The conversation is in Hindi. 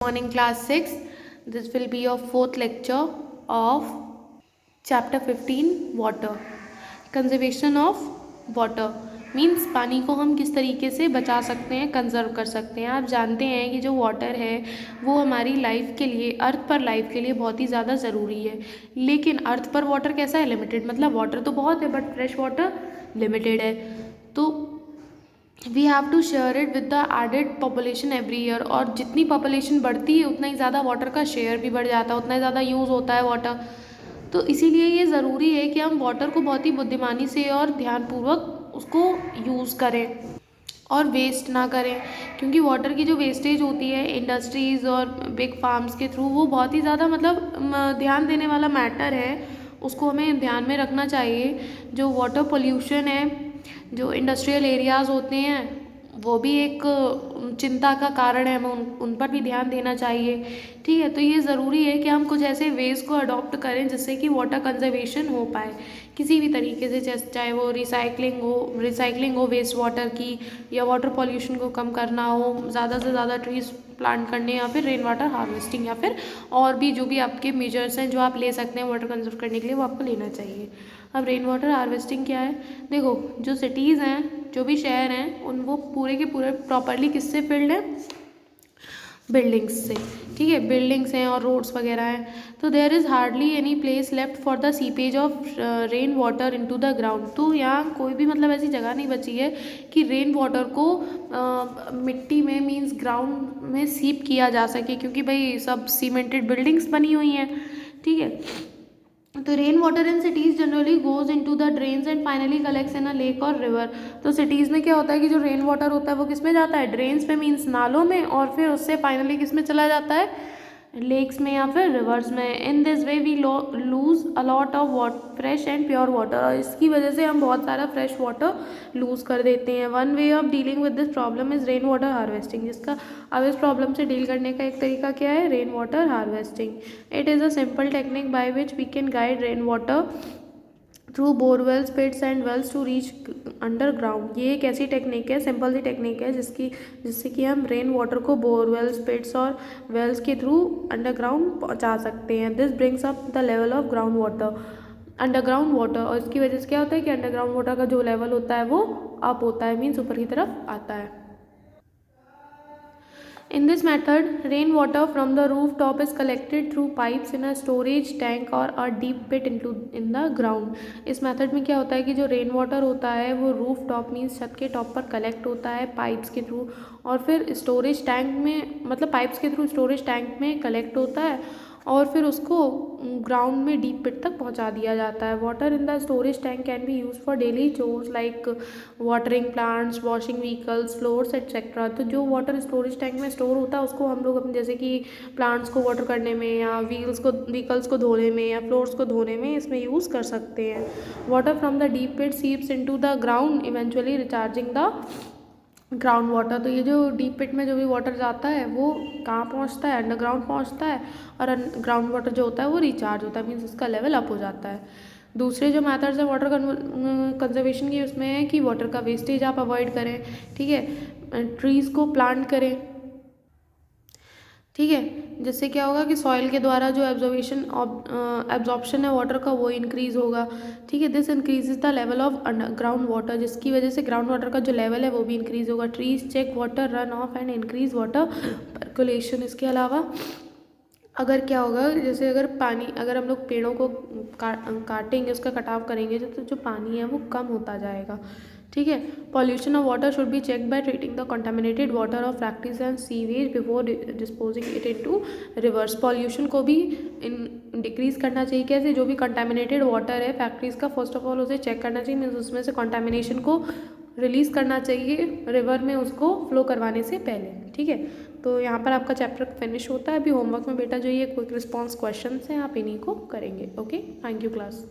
Morning class 6. This will be your fourth lecture of chapter 15 water. Conservation of water means पानी को हम किस तरीके से बचा सकते हैं, कंजर्व कर सकते हैं। आप जानते हैं कि जो वाटर है वो हमारी लाइफ के लिए, अर्थ पर लाइफ के लिए बहुत ही ज़्यादा ज़रूरी है। लेकिन अर्थ पर वाटर कैसा है? लिमिटेड। मतलब वाटर तो बहुत है बट फ्रेश वाटर लिमिटेड है। तो we have to share it with the added population every year. और जितनी पॉपुलेशन बढ़ती है उतना ही ज़्यादा वाटर का शेयर भी बढ़ जाता है, उतना ही ज़्यादा यूज़ होता है वाटर। तो इसीलिए ये ज़रूरी है कि हम वाटर को बहुत ही बुद्धिमानी से और ध्यानपूर्वक उसको यूज़ करें और वेस्ट ना करें, क्योंकि वाटर की जो वेस्टेज होती है इंडस्ट्रीज़ और बिग फार्म्स के थ्रू, वो बहुत ही ज़्यादा मतलब ध्यान देने वाला मैटर है। उसको हमें ध्यान में रखना चाहिए। जो वाटर पोल्यूशन है, जो इंडस्ट्रियल एरियाज़ होते हैं, वो भी एक चिंता का कारण है। हमें उन पर भी ध्यान देना चाहिए। ठीक है, तो ये ज़रूरी है कि हम कुछ ऐसे वेज को अडॉप्ट करें जिससे कि वाटर कंजर्वेशन हो पाए किसी भी तरीके से, चाहे वो रिसाइकलिंग हो वेस्ट वाटर की, या वाटर पॉल्यूशन को कम करना हो, ज़्यादा से ज़्यादा ट्रीज प्लांट करने, या फिर रेन वाटर हार्वेस्टिंग, या फिर और भी जो भी आपके मेजर्स हैं जो आप ले सकते हैं वाटर कंजर्व करने के लिए, वो आपको लेना चाहिए। अब रेन वाटर हार्वेस्टिंग क्या है? देखो, जो सिटीज़ हैं, जो भी शहर हैं, उन वो पूरे के पूरे प्रॉपरली किससे फिल्ड है? बिल्डिंग्स से। ठीक है, बिल्डिंग्स हैं और रोड्स वगैरह हैं। तो there is hardly any place left for the seepage of rain water into the ground. तो यहाँ कोई भी मतलब ऐसी जगह नहीं बची है कि रेन वाटर को मिट्टी में, मीन्स ग्राउंड में सीप किया जा सके, क्योंकि भाई सब सीमेंटेड बिल्डिंग्स बनी हुई हैं। ठीक है, तो rain water in cities generally goes into the drains and finally collects in a lake और रिवर। तो सिटीज़ में क्या होता है कि जो रेन वाटर होता है वो किस में जाता है? ड्रेन्स में, मीन्स नालों में, और फिर उससे फाइनली किस में चला जाता है? लेक्स में या फिर रिवर्स में। In this way we lose a lot of fresh and pure water. और इसकी वजह से हम बहुत सारा फ्रेश वाटर लूज़ कर देते हैं। One way of dealing with this problem is rain water harvesting. जिसका अब इस प्रॉब्लम से डील करने का एक तरीका क्या है? Rain water harvesting. It is a simple technique by which we can guide rain water through borewells, pits and wells to reach underground. ये एक ऐसी टेक्निक है, सिंपल सी टेक्निक है जिससे कि हम रेन वाटर को बोरवेल्स, पिट्स और वेल्स के थ्रू अंडरग्राउंड पहुंचा सकते हैं। This brings up the level of ground water, underground water. और इसकी वजह से क्या होता है कि अंडरग्राउंड वाटर का जो लेवल होता है वो अप होता है, मीन्स ऊपर की तरफ आता है। In this method, rainwater from the rooftop is collected through pipes in a storage tank or a deep pit in the ground. इस मेथड में क्या होता है कि जो रेन वाटर होता है वो रूफ टॉप, मीन्स छत के टॉप पर कलेक्ट होता है पाइप्स के थ्रू, और फिर स्टोरेज टैंक में, मतलब पाइप्स के थ्रू स्टोरेज टैंक में कलेक्ट होता है, और फिर उसको ग्राउंड में डीप पिट तक पहुंचा दिया जाता है। Water in the storage tank can be use for daily chores like watering plants, washing vehicles, floors etcetera. तो जो वाटर स्टोरेज टैंक में स्टोर होता है उसको हम लोग अपने, जैसे कि प्लांट्स को वाटर करने में, या व्हीकल्स को धोने में, या फ्लोर्स को धोने में इसमें यूज़ कर सकते हैं। Water from the deep pit seeps into the ground eventually recharging the ground water. तो ये जो डीप पिट में जो भी वाटर जाता है वो कहाँ पहुँचता है? अंडरग्राउंड पहुँचता है, और ग्राउंड वाटर जो होता है वो रिचार्ज होता है, मीन्स उसका लेवल अप हो जाता है। दूसरे जो मेथड्स हैं वाटर कंजर्वेशन की, उसमें है कि वाटर का वेस्टेज आप अवॉइड करें। ठीक है, ट्रीज़ को प्लांट करें। ठीक है, जिससे क्या होगा कि सॉइल के द्वारा जो एब्जॉर्प्शन है वाटर का वो इंक्रीज़ होगा। ठीक है, this increase the level of ground water, जिसकी वजह से ग्राउंड वाटर का जो लेवल है वो भी इंक्रीज़ होगा। Trees check water run off and increase water percolation. इसके अलावा अगर क्या होगा, जैसे अगर हम लोग पेड़ों को काटेंगे, उसका कटाव करेंगे, तो जो पानी है वो कम होता जाएगा। ठीक है, pollution of water should be check by treating the contaminated water of factories and sewage before disposing it into rivers. Pollution को भी डिक्रीज़ करना चाहिए। कैसे? जो भी कंटामिनेटेड वाटर है फैक्ट्रीज़ का, फर्स्ट ऑफ ऑल उसे चेक करना चाहिए, मीन्स उसमें से कंटामिनेशन को रिलीज़ करना चाहिए रिवर में, उसको फ्लो करवाने से पहले। ठीक है, तो यहाँ पर आपका चैप्टर फिनिश होता है। अभी होमवर्क में बेटा जो ये क्विक रिस्पॉन्स क्वेश्चन हैं आप इन्हीं को करेंगे। Okay, thank you class.